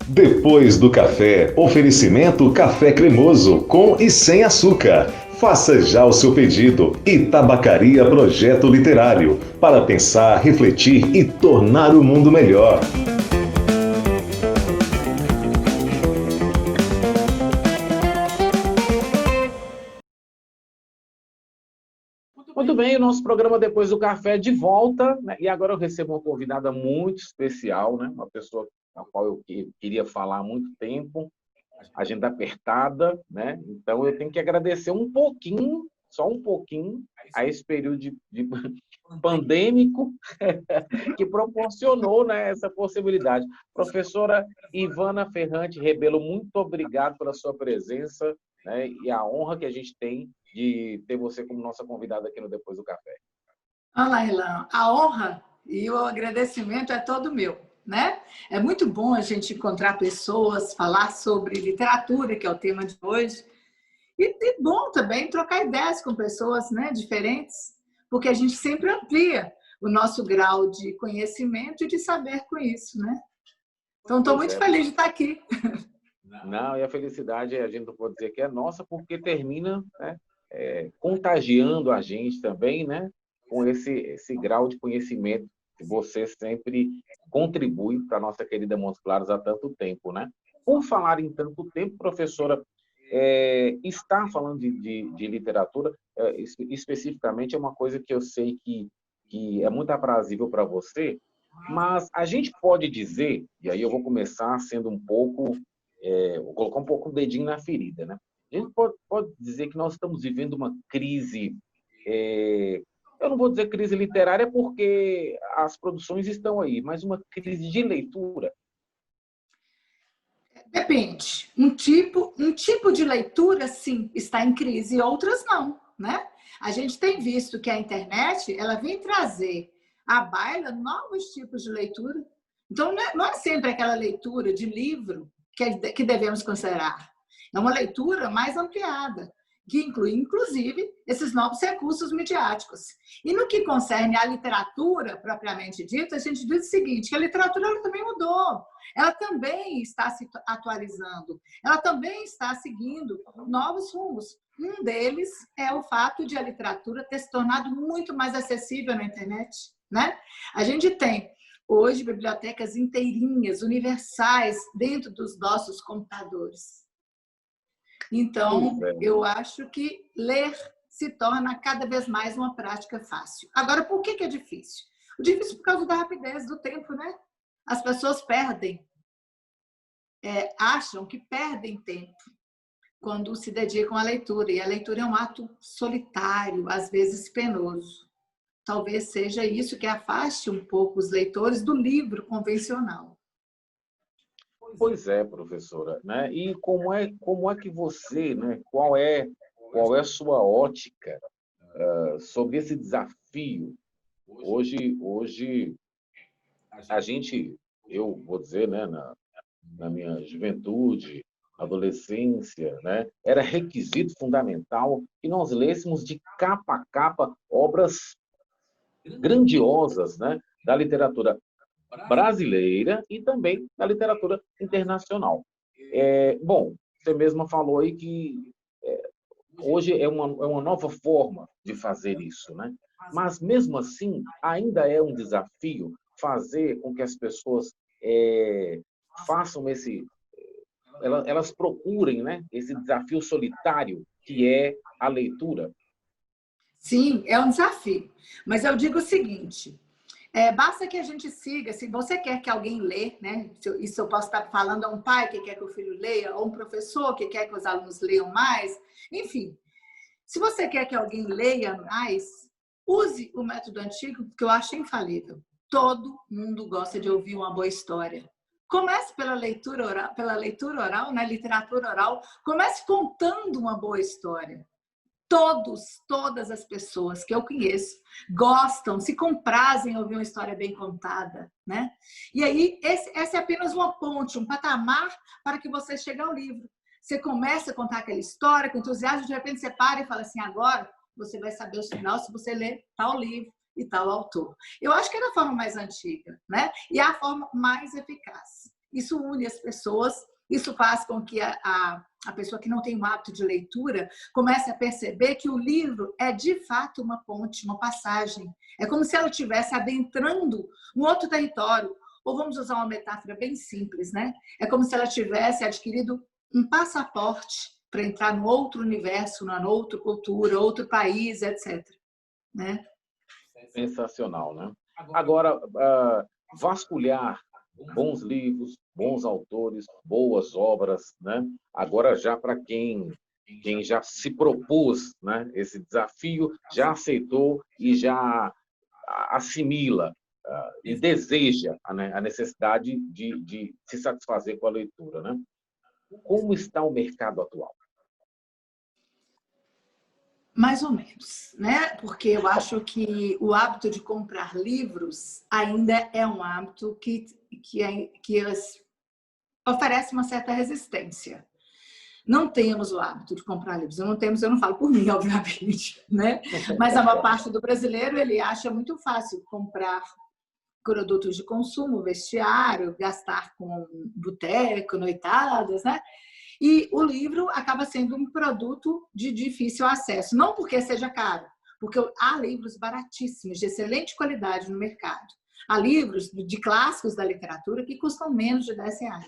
Depois do café, oferecimento café cremoso, com e sem açúcar. Faça já o seu pedido. E Tabacaria Projeto Literário, para pensar, refletir e tornar o mundo melhor. Muito bem, o nosso programa Depois do Café é de volta, né? E agora eu recebo uma convidada muito especial, né? Uma pessoa com a qual eu queria falar há muito tempo, agenda apertada, né? Então eu tenho que agradecer um pouquinho, só um pouquinho, a esse período de pandêmico que proporcionou, né, essa possibilidade. Professora Ivana Ferrante Rebelo, muito obrigado pela sua presença, né, e a honra que a gente tem de ter você como nossa convidada aqui no Depois do Café. Olá, Ilan. A honra e o agradecimento é todo meu, né? É muito bom a gente encontrar pessoas, falar sobre literatura, que é o tema de hoje, e bom também trocar ideias com pessoas, né, diferentes, porque a gente sempre amplia o nosso grau de conhecimento e de saber com isso, né? Então, estou muito feliz de estar aqui. Não, e a felicidade, a gente não pode dizer que é nossa, porque termina, né, contagiando a gente também, né, com esse grau de conhecimento que você sempre contribui para a nossa querida Montes Claros há tanto tempo, né? Por falar em tanto tempo, professora, estar falando de literatura, especificamente, é uma coisa que eu sei que é muito aprazível para você, mas a gente pode dizer, e aí eu vou começar sendo um pouco, vou colocar um pouco o dedinho na ferida, né? A gente pode dizer que nós estamos vivendo uma crise, eu não vou dizer crise literária porque as produções estão aí, mas uma crise de leitura. Depende. Um tipo de leitura, sim, está em crise, e outras não, né? A gente tem visto que a internet, ela vem trazer à baila novos tipos de leitura. Então, não é sempre aquela leitura de livro que devemos considerar. É uma leitura mais ampliada, que inclui, inclusive, esses novos recursos midiáticos. E no que concerne à literatura, propriamente dita, a gente diz o seguinte, que a literatura ela também mudou. Ela também está se atualizando, ela também está seguindo novos rumos. Um deles é o fato de a literatura ter se tornado muito mais acessível na internet, né? A gente tem hoje bibliotecas inteirinhas, universais, dentro dos nossos computadores. Então, eu acho que ler se torna cada vez mais uma prática fácil. Agora, por que é difícil? O difícil é por causa da rapidez do tempo, né? As pessoas acham que perdem tempo quando se dedicam à leitura. E a leitura é um ato solitário, às vezes penoso. Talvez seja isso que afaste um pouco os leitores do livro convencional. Pois é, professora, né? E como é que você, né? Qual é a sua ótica sobre esse desafio? Hoje a gente, eu vou dizer, né? Na minha juventude, adolescência, né? Era requisito fundamental que nós lêssemos de capa a capa obras grandiosas, né? Da literatura brasileira e também da literatura internacional. Bom, você mesma falou aí que hoje é uma nova forma de fazer isso, né? Mas, mesmo assim, ainda é um desafio fazer com que as pessoas façam elas procurem, né, esse desafio solitário que é a leitura. Sim, é um desafio. Mas eu digo o seguinte, basta que a gente siga, se você quer que alguém lê, né? Isso eu posso estar falando a um pai que quer que o filho leia, ou um professor que quer que os alunos leiam mais, enfim. Se você quer que alguém leia mais, use o método antigo, que eu acho infalível. Todo mundo gosta de ouvir uma boa história. Comece pela leitura oral, na literatura oral, comece contando uma boa história. Todas as pessoas que eu conheço gostam, se comprazem em ouvir uma história bem contada, né? E aí, essa é apenas uma ponte, um patamar para que você chegue ao livro. Você começa a contar aquela história com entusiasmo, de repente você para e fala assim, agora você vai saber o final se você ler tal livro e tal autor. Eu acho que é da forma mais antiga, né? E é a forma mais eficaz. Isso une as pessoas, isso faz com que a pessoa que não tem o hábito de leitura comece a perceber que o livro é de fato uma ponte, uma passagem. É como se ela estivesse adentrando um outro território. Ou vamos usar uma metáfora bem simples, né? É como se ela tivesse adquirido um passaporte para entrar no outro universo, na outra cultura, outro país, etc. Né? Sensacional, né? Agora, vasculhar bons livros, bons autores, boas obras, né? Agora já para quem já se propôs, né, esse desafio, já aceitou e já assimila e deseja a necessidade de se satisfazer com a leitura, né? Como está o mercado atual? Mais ou menos, né? Porque eu acho que o hábito de comprar livros ainda é um hábito que oferece uma certa resistência. Não temos o hábito de comprar livros. Eu não falo por mim, obviamente, né? Mas a maior parte do brasileiro, ele acha muito fácil comprar produtos de consumo, vestiário, gastar com boteco, noitadas, né? E o livro acaba sendo um produto de difícil acesso. Não porque seja caro, porque há livros baratíssimos, de excelente qualidade no mercado. Há livros de clássicos da literatura que custam menos de R$10.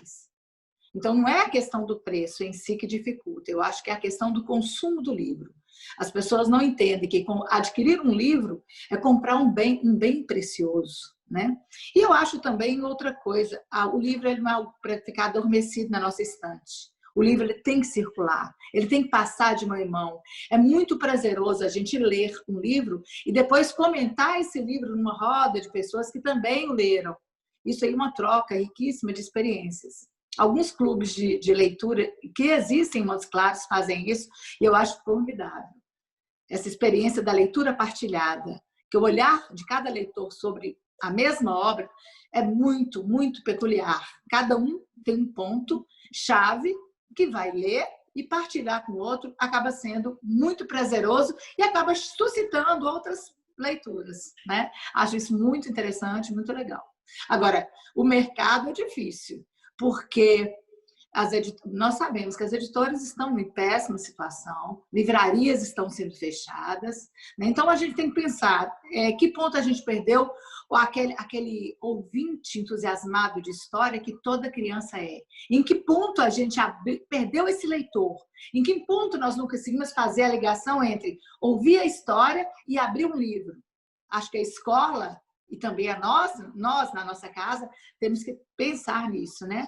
Então, não é a questão do preço em si que dificulta. Eu acho que é a questão do consumo do livro. As pessoas não entendem que adquirir um livro é comprar um bem precioso, né? E eu acho também outra coisa. O livro ele não é para ficar adormecido na nossa estante. O livro ele tem que circular, ele tem que passar de mão em mão. É muito prazeroso a gente ler um livro e depois comentar esse livro numa roda de pessoas que também o leram. Isso aí é uma troca riquíssima de experiências. Alguns clubes de leitura que existem em Montes Claros fazem isso e eu acho formidável. Essa experiência da leitura partilhada, que o olhar de cada leitor sobre a mesma obra é muito, muito peculiar. Cada um tem um ponto-chave que vai ler e partilhar com o outro, acaba sendo muito prazeroso e acaba suscitando outras leituras, né? Acho isso muito interessante, muito legal. Agora, o mercado é difícil, porque nós sabemos que as editoras estão em péssima situação, livrarias estão sendo fechadas, né? Então a gente tem que pensar que ponto a gente perdeu aquele ouvinte entusiasmado de história que toda criança é. Em que ponto a gente perdeu esse leitor? Em que ponto nós não conseguimos fazer a ligação entre ouvir a história e abrir um livro? Acho que a escola e também nós na nossa casa temos que pensar nisso, né?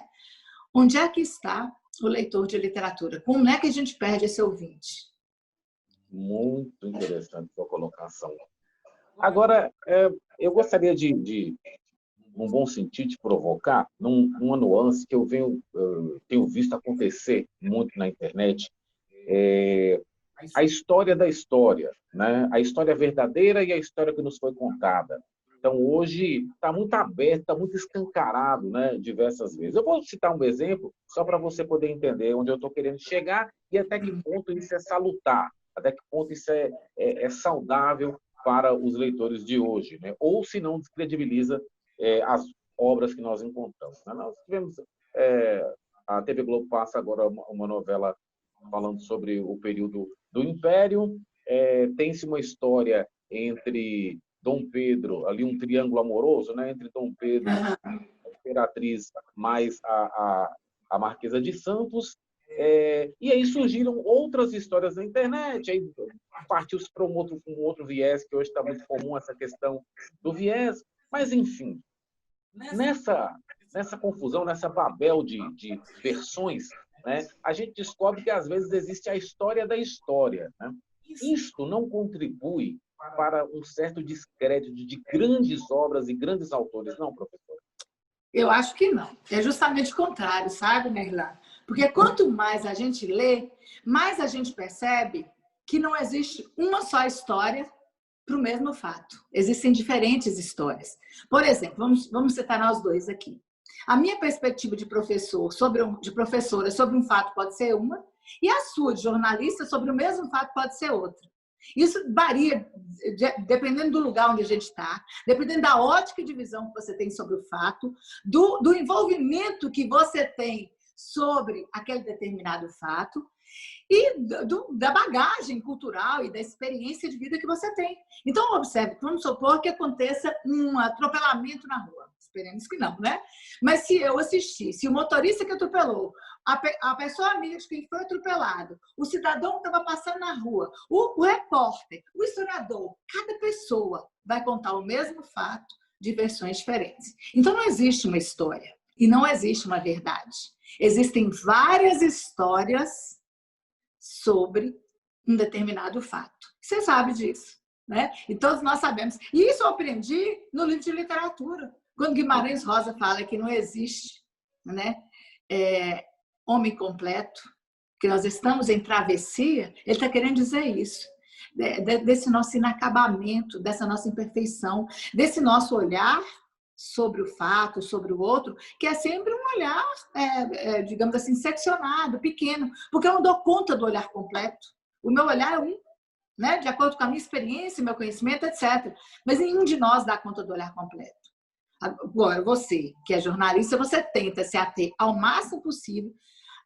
Onde é que está o leitor de literatura? Como é que a gente perde esse ouvinte? Muito interessante a sua colocação. Agora, eu gostaria de num bom sentido, de provocar numa nuance que eu tenho visto acontecer muito na internet, a história da história, né? A história verdadeira e a história que nos foi contada. Então, hoje, está muito aberto, está muito escancarado, né, diversas vezes. Eu vou citar um exemplo, só para você poder entender onde eu estou querendo chegar e até que ponto isso é salutar, até que ponto isso é saudável para os leitores de hoje, né? Ou se não descredibiliza as obras que nós encontramos, né? Nós tivemos, a TV Globo passa agora uma novela falando sobre o período do Império, tem-se uma história entre Dom Pedro, ali um triângulo amoroso, né, entre Dom Pedro, a imperatriz, mais a Marquesa de Santos, e aí surgiram outras histórias na internet, aí partiu-se para um outro viés, que hoje está muito comum, essa questão do viés, mas enfim, nessa confusão, nessa babel de versões, né, a gente descobre que às vezes existe a história da história, né? Isto não contribui para um certo descrédito de grandes obras e grandes autores, não, professor? Eu acho que não. É justamente o contrário, sabe, Merlan? Porque quanto mais a gente lê, mais a gente percebe que não existe uma só história para o mesmo fato. Existem diferentes histórias. Por exemplo, vamos citar nós dois aqui. A minha perspectiva de professora sobre um fato pode ser uma, e a sua, de jornalista, sobre o mesmo fato pode ser outra. Isso varia dependendo do lugar onde a gente está, dependendo da ótica de visão que você tem sobre o fato, do envolvimento que você tem sobre aquele determinado fato e da bagagem cultural e da experiência de vida que você tem. Então, observe, vamos supor que aconteça um atropelamento na rua. Esperemos que não, né? Mas se eu assistir, se o motorista que atropelou, a pessoa amiga de quem foi atropelado, o cidadão que estava passando na rua, o repórter, o historiador, cada pessoa vai contar o mesmo fato de versões diferentes. Então, não existe uma história e não existe uma verdade. Existem várias histórias sobre um determinado fato. Você sabe disso, né? E todos nós sabemos. E isso eu aprendi no livro de literatura. Quando Guimarães Rosa fala que não existe, né, homem completo, que nós estamos em travessia, ele está querendo dizer isso. Desse nosso inacabamento, dessa nossa imperfeição, desse nosso olhar sobre o fato, sobre o outro, que é sempre um olhar, digamos assim, seccionado, pequeno, porque eu não dou conta do olhar completo. O meu olhar é um, né, de acordo com a minha experiência, meu conhecimento, etc. Mas nenhum de nós dá conta do olhar completo. Agora, você, que é jornalista, você tenta se ater ao máximo possível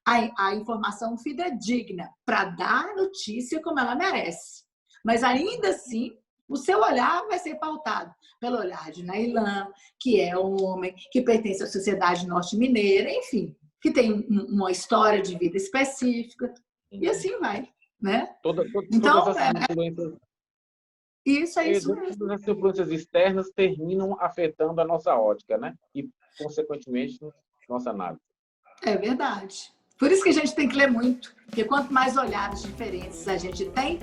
à informação fidedigna para dar a notícia como ela merece. Mas, ainda assim, o seu olhar vai ser pautado pelo olhar de Nailã, que é um homem que pertence à sociedade norte-mineira, enfim, que tem uma história de vida específica, e assim vai, né? Então, todas essas influências... Isso é isso mesmo. Todas as influências externas terminam afetando a nossa ótica, né? E, consequentemente, nossa análise. É verdade. Por isso que a gente tem que ler muito, porque quanto mais olhares diferentes a gente tem,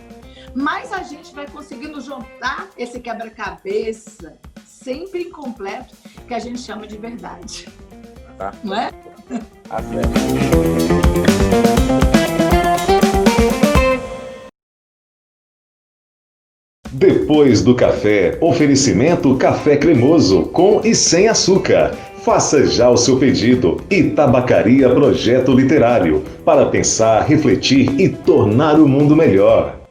mais a gente vai conseguindo juntar esse quebra-cabeça sempre incompleto que a gente chama de verdade. Tá. Não é? Tá certo. Depois do café, oferecimento café cremoso, com e sem açúcar. Faça já o seu pedido. Itabacaria Projeto Literário, para pensar, refletir e tornar o mundo melhor.